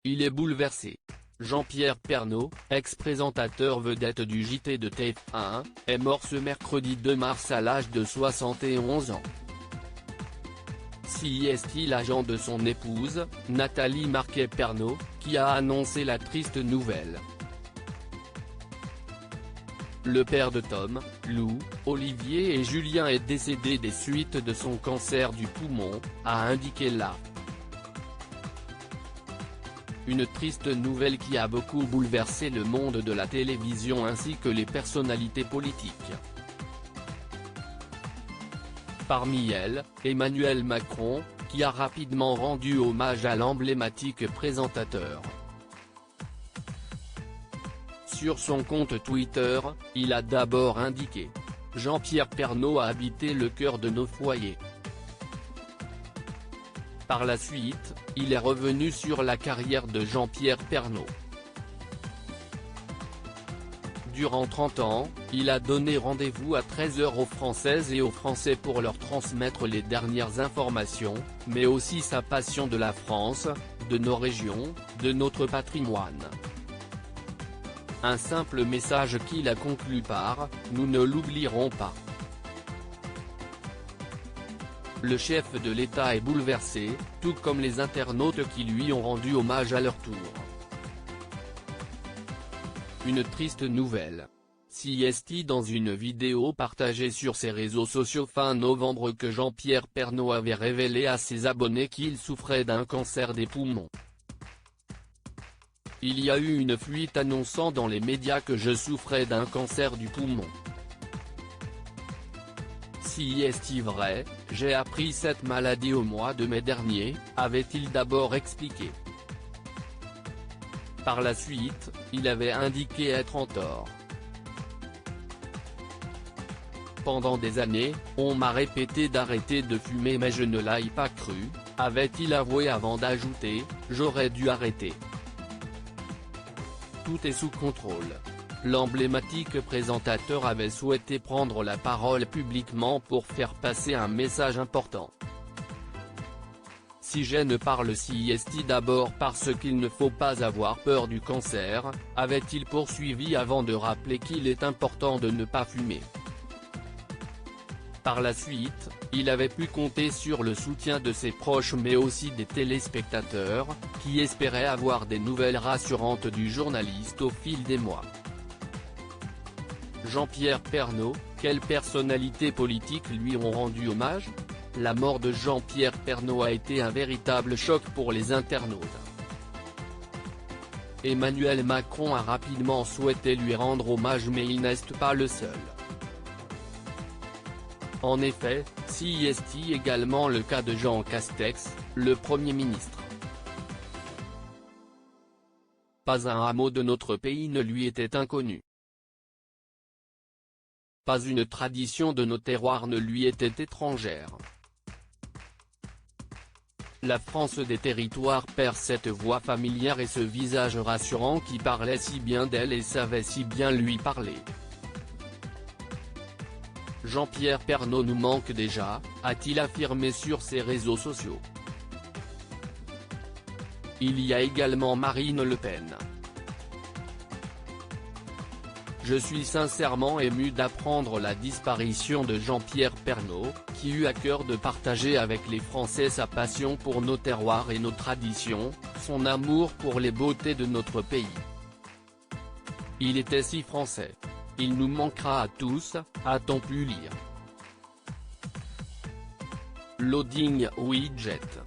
Il est bouleversé. Jean-Pierre Pernaut, ex-présentateur vedette du JT de TF1, est mort ce mercredi 2 mars à l'âge de 71 ans. C'est l'agent de son épouse, Nathalie Marquet-Pernaut, qui a annoncé la triste nouvelle. Le père de Tom, Lou, Olivier et Julien est décédé des suites de son cancer du poumon, a indiqué la. Une triste nouvelle qui a beaucoup bouleversé le monde de la télévision ainsi que les personnalités politiques. Parmi elles, Emmanuel Macron, qui a rapidement rendu hommage à l'emblématique présentateur. Sur son compte Twitter, il a d'abord indiqué « Jean-Pierre Pernaut a habité le cœur de nos foyers ». Par la suite, il est revenu sur la carrière de Jean-Pierre Pernaut. Durant 30 ans, il a donné rendez-vous à 13h aux Françaises et aux Français pour leur transmettre les dernières informations, mais aussi sa passion de la France, de nos régions, de notre patrimoine. Un simple message qu'il a conclu par « Nous ne l'oublierons pas ». Le chef de l'État est bouleversé, tout comme les internautes qui lui ont rendu hommage à leur tour. Une triste nouvelle. C'est dans une vidéo partagée sur ses réseaux sociaux fin novembre que Jean-Pierre Pernaut avait révélé à ses abonnés qu'il souffrait d'un cancer des poumons. Il y a eu une fuite annonçant dans les médias que je souffrais d'un cancer du poumon. Si est-il vrai, j'ai appris cette maladie au mois de mai dernier, avait-il d'abord expliqué. Par la suite, il avait indiqué être en tort. Pendant des années, on m'a répété d'arrêter de fumer mais je ne l'ai pas cru, avait-il avoué avant d'ajouter « J'aurais dû arrêter. Tout est sous contrôle ». L'emblématique présentateur avait souhaité prendre la parole publiquement pour faire passer un message important. Si je ne parle d'abord parce qu'il ne faut pas avoir peur du cancer, avait-il poursuivi avant de rappeler qu'il est important de ne pas fumer. Par la suite, il avait pu compter sur le soutien de ses proches mais aussi des téléspectateurs, qui espéraient avoir des nouvelles rassurantes du journaliste au fil des mois. Jean-Pierre Pernaut, quelles personnalités politiques lui ont rendu hommage? La mort de Jean-Pierre Pernaut a été un véritable choc pour les internautes. Emmanuel Macron a rapidement souhaité lui rendre hommage mais il n'est pas le seul. En effet, c'est également le cas de Jean Castex, le Premier ministre. Pas un hameau de notre pays ne lui était inconnu. Pas une tradition de nos terroirs ne lui était étrangère. La France des territoires perd cette voix familière et ce visage rassurant qui parlait si bien d'elle et savait si bien lui parler. Jean-Pierre Pernaut nous manque déjà, a-t-il affirmé sur ses réseaux sociaux. Il y a également Marine Le Pen. Je suis sincèrement ému d'apprendre la disparition de Jean-Pierre Pernaut, qui eut à cœur de partager avec les Français sa passion pour nos terroirs et nos traditions, son amour pour les beautés de notre pays. Il était si français. Il nous manquera à tous, a-t-on pu lire. Loading Widget.